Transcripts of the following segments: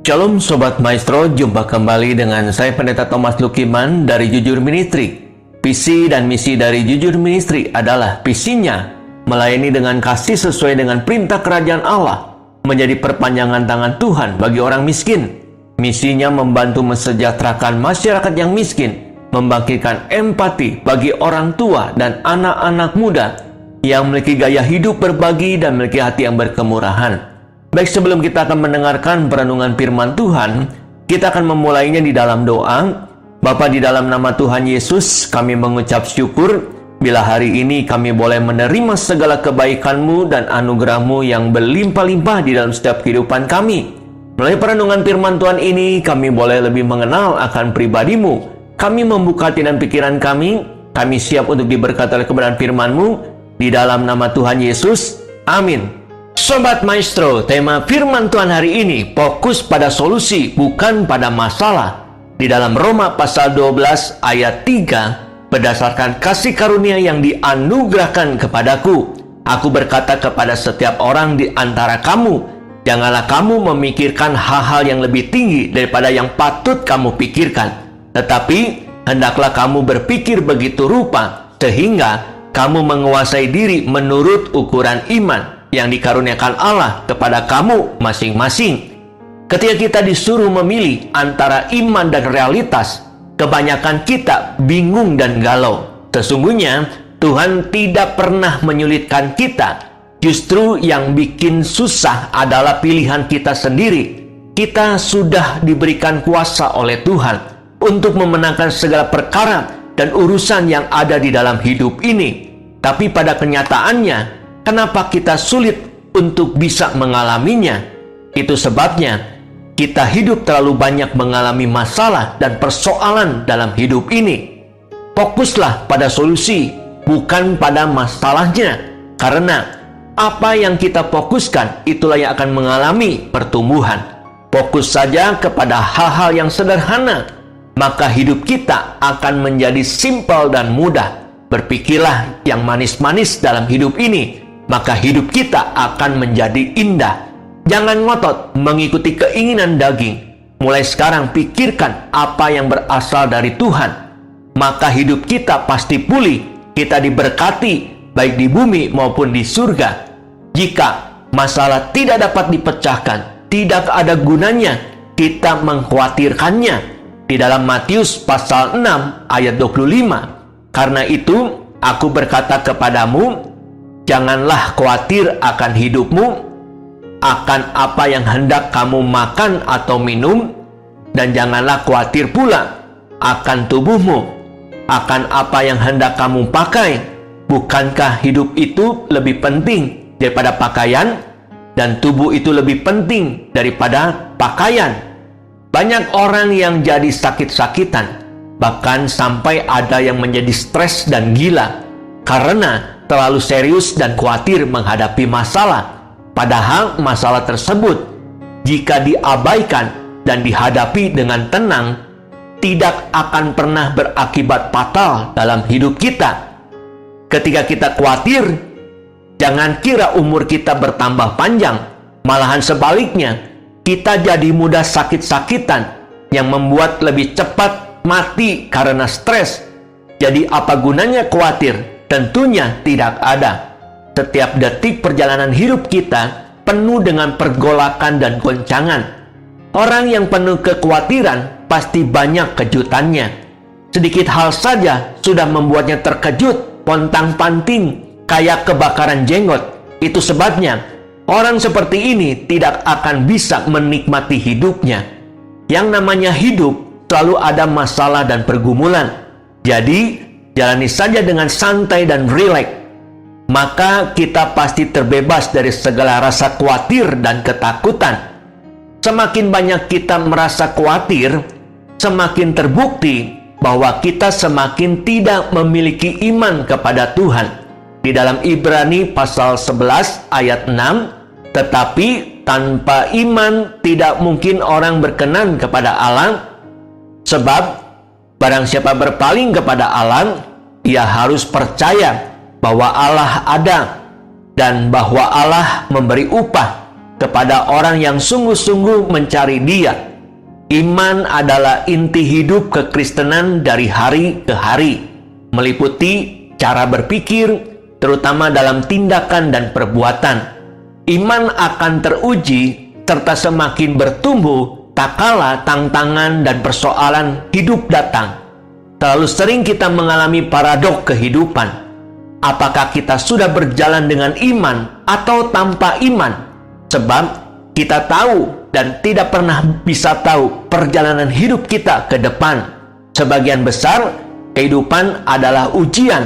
Shalom Sobat Maestro, jumpa kembali dengan saya Pendeta Thomas Lukiman dari Jujur Ministry. Visi dan misi dari Jujur Ministry adalah visinya melayani dengan kasih sesuai dengan perintah kerajaan Allah, menjadi perpanjangan tangan Tuhan bagi orang miskin. Misinya membantu mensejahterakan masyarakat yang miskin, membangkitkan empati bagi orang tua dan anak-anak muda yang memiliki gaya hidup berbagi dan memiliki hati yang berkemurahan. Baik, sebelum kita akan mendengarkan perenungan firman Tuhan, kita akan memulainya di dalam doa. Bapa, di dalam nama Tuhan Yesus, kami mengucap syukur bila hari ini kami boleh menerima segala kebaikan-Mu dan anugerah-Mu yang berlimpah-limpah di dalam setiap kehidupan kami. Melalui perenungan firman Tuhan ini, kami boleh lebih mengenal akan pribadi-Mu. Kami membuka hati dan pikiran kami siap untuk diberkati oleh kebenaran firman-Mu. Di dalam nama Tuhan Yesus, amin. Sobat Maestro, tema firman Tuhan hari ini fokus pada solusi, bukan pada masalah. Di dalam Roma pasal 12 ayat 3, berdasarkan kasih karunia yang dianugerahkan kepadaku, aku berkata kepada setiap orang di antara kamu, janganlah kamu memikirkan hal-hal yang lebih tinggi daripada yang patut kamu pikirkan. Tetapi, hendaklah kamu berpikir begitu rupa, sehingga kamu menguasai diri menurut ukuran iman yang dikaruniakan Allah kepada kamu masing-masing. Ketika kita disuruh memilih antara iman dan realitas, kebanyakan kita bingung dan galau. Sesungguhnya, Tuhan tidak pernah menyulitkan kita. Justru yang bikin susah adalah pilihan kita sendiri. Kita sudah diberikan kuasa oleh Tuhan untuk memenangkan segala perkara dan urusan yang ada di dalam hidup ini. Tapi pada kenyataannya, kenapa kita sulit untuk bisa mengalaminya? Itu sebabnya kita hidup terlalu banyak mengalami masalah dan persoalan dalam hidup ini. Fokuslah pada solusi, bukan pada masalahnya. Karena apa yang kita fokuskan, itulah yang akan mengalami pertumbuhan. Fokus saja kepada hal-hal yang sederhana, maka hidup kita akan menjadi simpel dan mudah. Berpikirlah yang manis-manis dalam hidup ini, maka hidup kita akan menjadi indah. Jangan ngotot mengikuti keinginan daging. Mulai sekarang pikirkan apa yang berasal dari Tuhan. Maka hidup kita pasti pulih. Kita diberkati baik di bumi maupun di surga. Jika masalah tidak dapat dipecahkan, tidak ada gunanya kita mengkhawatirkannya. Di dalam Matius pasal 6 ayat 25. Karena itu, aku berkata kepadamu, janganlah khawatir akan hidupmu, akan apa yang hendak kamu makan atau minum, dan janganlah khawatir pula akan tubuhmu, akan apa yang hendak kamu pakai. Bukankah hidup itu lebih penting daripada pakaian, dan tubuh itu lebih penting daripada pakaian? Banyak orang yang jadi sakit-sakitan, bahkan sampai ada yang menjadi stres dan gila karena terlalu serius dan khawatir menghadapi masalah. Padahal masalah tersebut, jika diabaikan dan dihadapi dengan tenang, tidak akan pernah berakibat fatal dalam hidup kita. Ketika kita khawatir, jangan kira umur kita bertambah panjang. Malahan sebaliknya, kita jadi mudah sakit-sakitan yang membuat lebih cepat mati karena stres. Jadi apa gunanya khawatir? Tentunya tidak ada. Setiap detik perjalanan hidup kita penuh dengan pergolakan dan goncangan. Orang yang penuh kekhawatiran pasti banyak kejutannya. Sedikit hal saja sudah membuatnya terkejut, pontang-panting, kayak kebakaran jenggot. Itu sebabnya orang seperti ini tidak akan bisa menikmati hidupnya. Yang namanya hidup selalu ada masalah dan pergumulan. Jadi, jalani saja dengan santai dan rileks. Maka kita pasti terbebas dari segala rasa khawatir dan ketakutan. Semakin banyak kita merasa khawatir, semakin terbukti bahwa kita semakin tidak memiliki iman kepada Tuhan. Di dalam Ibrani pasal 11 ayat 6, tetapi tanpa iman tidak mungkin orang berkenan kepada Allah. Sebab barang siapa berpaling kepada Allah, ia harus percaya bahwa Allah ada dan bahwa Allah memberi upah kepada orang yang sungguh-sungguh mencari Dia. Iman adalah inti hidup kekristenan dari hari ke hari, meliputi cara berpikir, terutama dalam tindakan dan perbuatan. Iman akan teruji serta semakin bertumbuh tak kala tantangan dan persoalan hidup datang. Terlalu sering kita mengalami paradok kehidupan. Apakah kita sudah berjalan dengan iman atau tanpa iman? Sebab kita tahu dan tidak pernah bisa tahu perjalanan hidup kita ke depan. Sebagian besar kehidupan adalah ujian.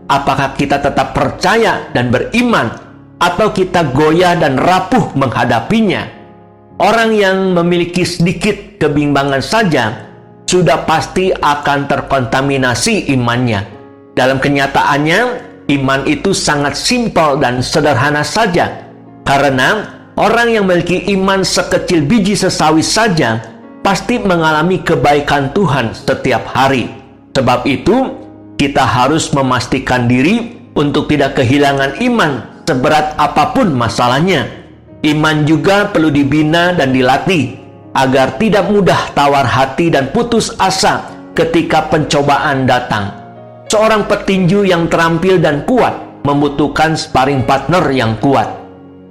Apakah kita tetap percaya dan beriman, atau kita goyah dan rapuh menghadapinya? Orang yang memiliki sedikit kebimbangan saja sudah pasti akan terkontaminasi imannya. Dalam kenyataannya, iman itu sangat simpel dan sederhana saja. Karena orang yang memiliki iman sekecil biji sesawi saja pasti mengalami kebaikan Tuhan setiap hari. Sebab itu, kita harus memastikan diri untuk tidak kehilangan iman seberat apapun masalahnya. Iman juga perlu dibina dan dilatih agar tidak mudah tawar hati dan putus asa ketika pencobaan datang. Seorang petinju yang terampil dan kuat membutuhkan sparring partner yang kuat.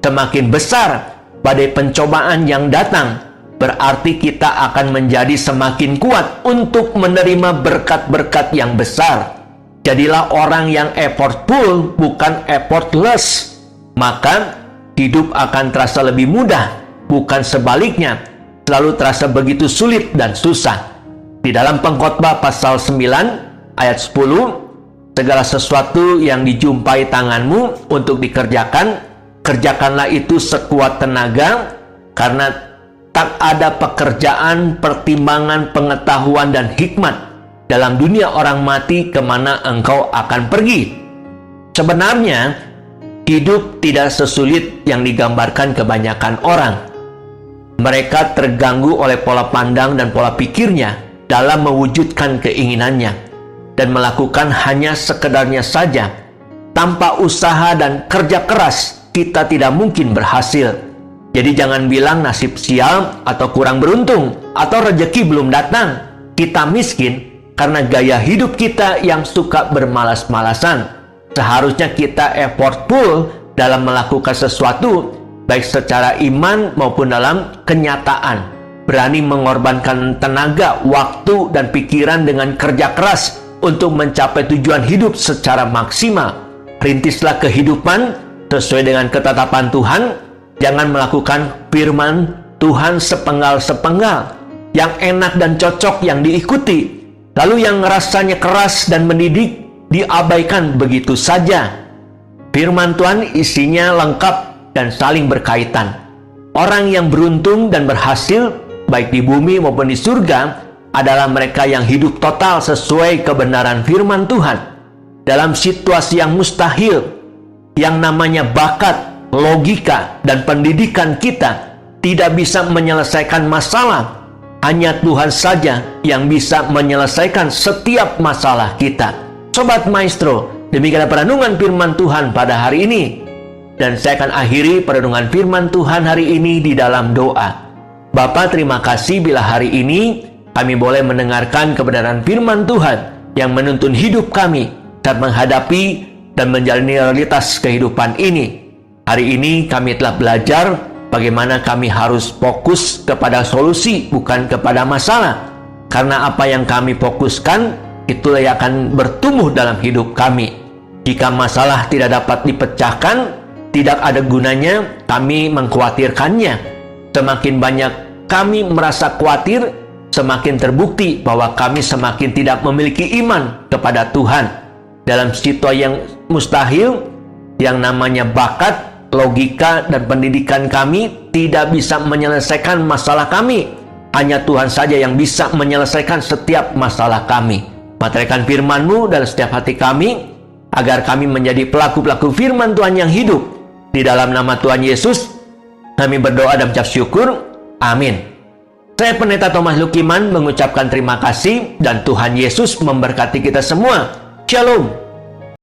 Semakin besar badai pencobaan yang datang, berarti kita akan menjadi semakin kuat untuk menerima berkat-berkat yang besar. Jadilah orang yang effortful, bukan effortless. Maka hidup akan terasa lebih mudah, bukan sebaliknya, selalu terasa begitu sulit dan susah. Di dalam Pengkhotbah pasal 9 ayat 10, segala sesuatu yang dijumpai tanganmu untuk dikerjakan, kerjakanlah itu sekuat tenaga, karena tak ada pekerjaan, pertimbangan, pengetahuan, dan hikmat dalam dunia orang mati kemana engkau akan pergi. Sebenarnya, hidup tidak sesulit yang digambarkan kebanyakan orang. Mereka terganggu oleh pola pandang dan pola pikirnya dalam mewujudkan keinginannya dan melakukan hanya sekedarnya saja. Tanpa usaha dan kerja keras, kita tidak mungkin berhasil. Jadi jangan bilang nasib sial atau kurang beruntung atau rezeki belum datang. Kita miskin karena gaya hidup kita yang suka bermalas-malasan. Seharusnya kita effortful dalam melakukan sesuatu, baik secara iman maupun dalam kenyataan. Berani mengorbankan tenaga, waktu, dan pikiran dengan kerja keras untuk mencapai tujuan hidup secara maksimal. Rintislah kehidupan sesuai dengan ketetapan Tuhan. Jangan melakukan firman Tuhan sepenggal-sepenggal, yang enak dan cocok yang diikuti, lalu yang rasanya keras dan mendidik diabaikan begitu saja. Firman Tuhan isinya lengkap dan saling berkaitan. Orang yang beruntung dan berhasil, baik di bumi maupun di surga, adalah mereka yang hidup total sesuai kebenaran firman Tuhan. Dalam situasi yang mustahil, yang namanya bakat, logika, dan pendidikan kita tidak bisa menyelesaikan masalah. Hanya Tuhan saja yang bisa menyelesaikan setiap masalah kita. Sobat Maestro, demikian perenungan firman Tuhan pada hari ini. Dan saya akan akhiri perenungan firman Tuhan hari ini di dalam doa. Bapa, terima kasih bila hari ini kami boleh mendengarkan kebenaran firman Tuhan yang menuntun hidup kami saat menghadapi dan menjalani realitas kehidupan ini. Hari ini kami telah belajar bagaimana kami harus fokus kepada solusi, bukan kepada masalah. Karena apa yang kami fokuskan, itulah yang akan bertumbuh dalam hidup kami. Jika masalah tidak dapat dipecahkan, tidak ada gunanya kami mengkhawatirkannya. Semakin banyak kami merasa khawatir, semakin terbukti bahwa kami semakin tidak memiliki iman kepada Tuhan. Dalam situasi yang mustahil, yang namanya bakat, logika, dan pendidikan kami tidak bisa menyelesaikan masalah kami. Hanya Tuhan saja yang bisa menyelesaikan setiap masalah kami. Meteraikan firman-Mu dalam setiap hati kami, agar kami menjadi pelaku-pelaku firman Tuhan yang hidup. Di dalam nama Tuhan Yesus, kami berdoa dan mengucap syukur. Amin. Saya Pendeta Thomas Lukiman mengucapkan terima kasih, dan Tuhan Yesus memberkati kita semua. Shalom.